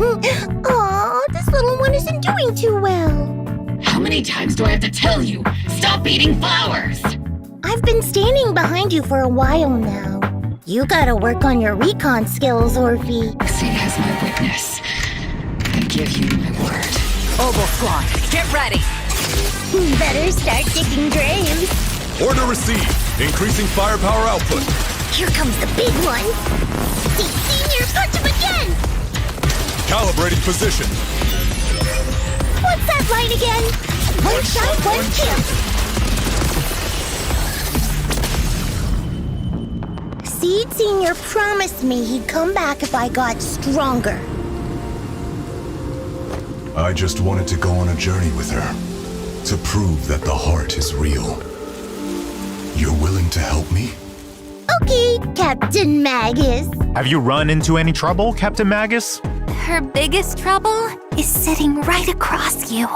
Aw, this little one isn't doing too well. How many times do I have to tell you? Stop eating flowers! I've been standing behind you for a while now. You gotta work on your recon skills, Orphe. Seed has my witness. I give you my word. Oboe Squad, get ready! Better start digging graves. Order received. Increasing firepower output. Here comes the big one. See, Senior, punch him again! Calibrating position. What's that line again? One shot, one kill. Seed Senior promised me he'd come back if I got stronger. I just wanted to go on a journey with her. To prove that the heart is real. You're willing to help me? Okay, Captain Magus. Have you run into any trouble, Captain Magus? Her biggest trouble is sitting right across you.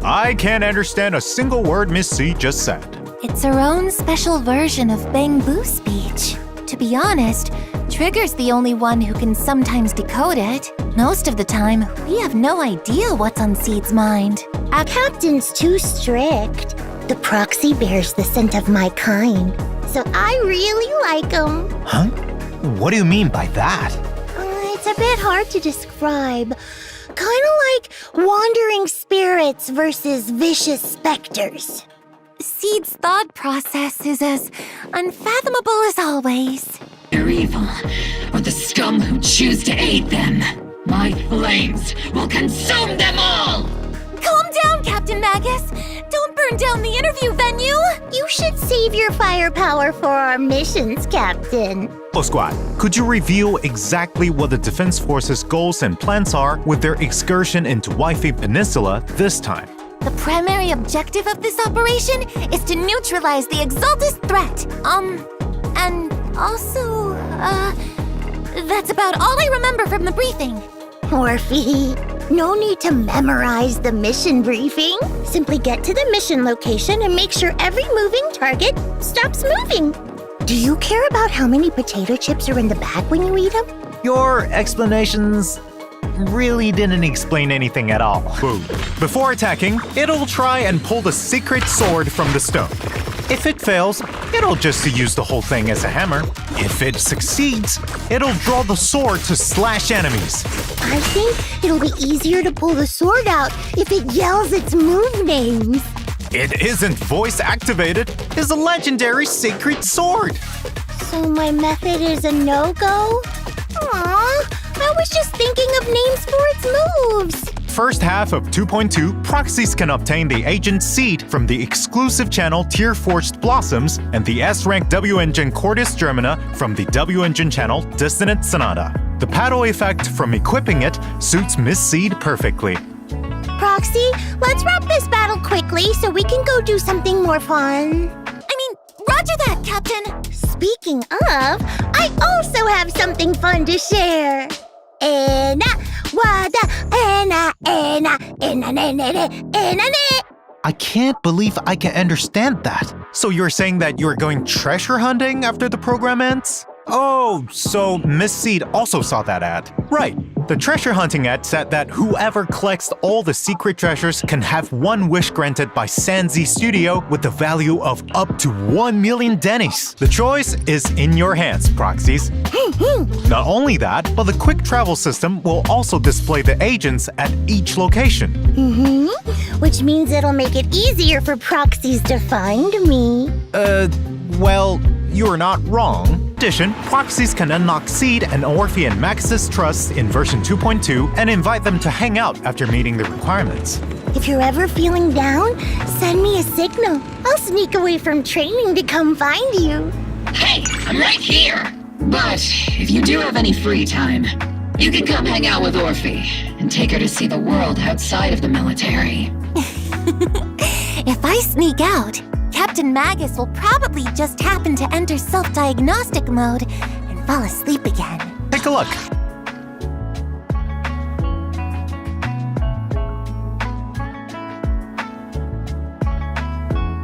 I can't understand a single word Miss C just said. It's her own special version of Bang Boo speech. To be honest, Trigger's the only one who can sometimes decode it. Most of the time, we have no idea what's on Seed's mind. Our captain's too strict. The proxy bears the scent of my kind, so I really like him. Huh? What do you mean by that? It's a bit hard to describe. Kind of like wandering spirits versus vicious specters. Seed's thought process is as unfathomable as always. They're evil, or the scum who choose to aid them. My flames will consume them all! Calm down, Captain Magus! Don't burn down the interview venue! You should save your firepower for our missions, Captain. Oboe Squad, could you reveal exactly what the Defense Force's goals and plans are with their excursion into Wi-Fi Peninsula this time? The primary objective of this operation is to neutralize the Exaltus threat. And also, that's about all I remember from the briefing. Orphe, no need to memorize the mission briefing. Simply get to the mission location and make sure every moving target stops moving. Do you care about how many potato chips are in the bag when you eat them? Your explanations really didn't explain anything at all. Boom. Before attacking, it'll try and pull the secret sword from the stone. If it fails, it'll just use the whole thing as a hammer. If it succeeds, it'll draw the sword to slash enemies. I think it'll be easier to pull the sword out if it yells its move names. It isn't voice activated. It's a legendary sacred sword. So my method is a no-go? Aw, I was just thinking of names for its moves. First half of 2.2, proxies can obtain the Agent Seed from the exclusive channel Tear Forged Blossoms and the S-Rank W-Engine Cordis Germina from the W-Engine channel Dissonant Sonata. The paddle effect from equipping it suits Miss Seed perfectly. Proxy, let's wrap this battle quickly so we can go do something more fun. Roger that, Captain! Speaking of, I also have something fun to share. I can't believe I can understand that. So you're saying that you're going treasure hunting after the program ends? Oh, so Miss Seed also saw that ad. Right. The treasure hunting ad said that whoever collects all the secret treasures can have one wish granted by Sanzi Studio with the value of up to 1 million Dennies. The choice is in your hands, proxies. Not only that, but the quick travel system will also display the agents at each location. Which means it'll make it easier for proxies to find me. Well, you're not wrong. In addition, proxies can unlock Seed and Orphe and Max's trust in version 2.2 and invite them to hang out after meeting the requirements. If you're ever feeling down, send me a signal. I'll sneak away from training to come find you. Hey, I'm right here! But if you do have any free time, you can come hang out with Orphe and take her to see the world outside of the military. If I sneak out, Captain Magus will probably just happen to enter self-diagnostic mode and fall asleep again. Take a look.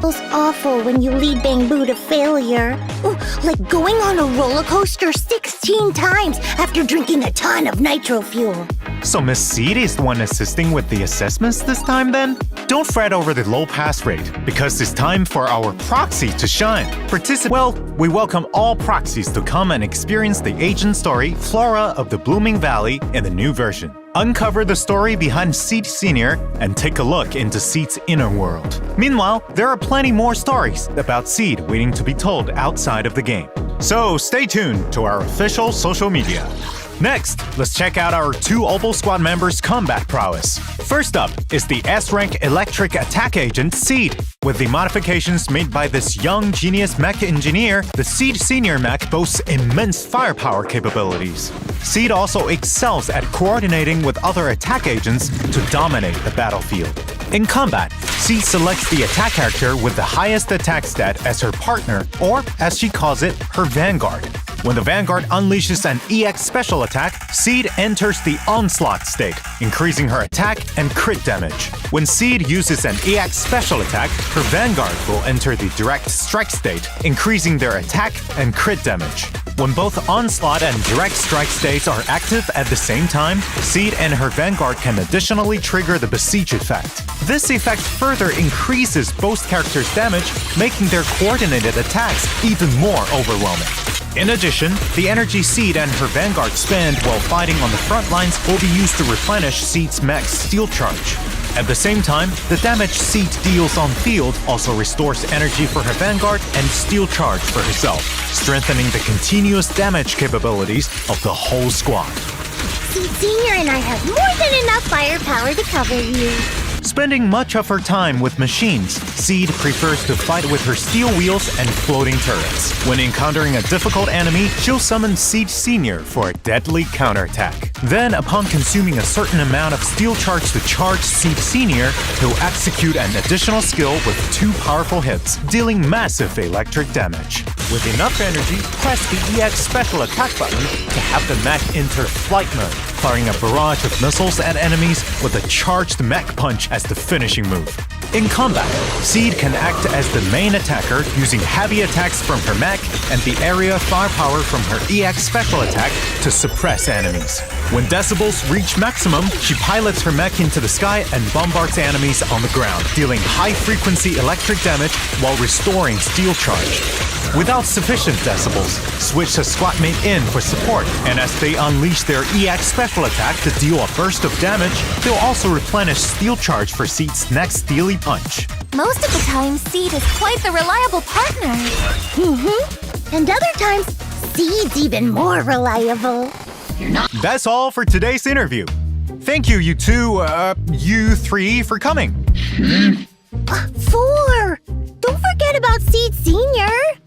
Feels awful when you lead Bamboo to failure. Ooh, like going on a roller coaster 16 times after drinking a ton of nitro fuel. So Miss Seed is the one assisting with the assessments this time then? Don't fret over the low pass rate, because it's time for our proxy to shine. We welcome all proxies to come and experience the agent story, Flora of the Blooming Valley, in the new version. Uncover the story behind Seed Senior and take a look into Seed's inner world. Meanwhile, there are plenty more stories about Seed waiting to be told outside of the game. So stay tuned to our official social media. Next, let's check out our 2 Opal Squad members' combat prowess. First up is the S-rank electric attack agent Seed. With the modifications made by this young genius mech engineer, the Seed Senior mech boasts immense firepower capabilities. Seed also excels at coordinating with other attack agents to dominate the battlefield. In combat, Seed selects the attack character with the highest attack stat as her partner, or as she calls it, her Vanguard. When the Vanguard unleashes an EX special attack, Seed enters the Onslaught state, increasing her attack and crit damage. When Seed uses an EX special attack, her Vanguard will enter the Direct Strike state, increasing their attack and crit damage. When both Onslaught and Direct Strike states are active at the same time, Seed and her Vanguard can additionally trigger the Besiege effect. This effect further increases both characters' damage, making their coordinated attacks even more overwhelming. In addition, the energy Seed and her Vanguard spend while fighting on the front lines will be used to replenish Seed's mech's Steel Charge. At the same time, the damage Seed deals on field also restores energy for her Vanguard and Steel Charge for herself, strengthening the continuous damage capabilities of the whole squad. Seed Senior and I have more than enough firepower to cover you. Spending much of her time with machines, Seed prefers to fight with her steel wheels and floating turrets. When encountering a difficult enemy, she'll summon Seed Senior for a deadly counterattack. Then, upon consuming a certain amount of steel charge to charge Seed Senior, he'll execute an additional skill with 2 powerful hits, dealing massive electric damage. With enough energy, press the EX special attack button to have the mech enter flight mode, firing a barrage of missiles at enemies with a charged mech punch as the finishing move. In combat, Seed can act as the main attacker using heavy attacks from her mech and the area firepower from her EX special attack to suppress enemies. When decibels reach maximum, she pilots her mech into the sky and bombards enemies on the ground, dealing high-frequency electric damage while restoring steel charge. Without sufficient decibels, switch a squad mate in for support, and as they unleash their EX special attack to deal a burst of damage, they'll also replenish steel charge for Seed's next steely punch. Most of the time, Seed is quite the reliable partner. And other times, Seed's even more reliable. That's all for today's interview. Thank you, you 3 for coming. 4! Don't forget about Seed Senior.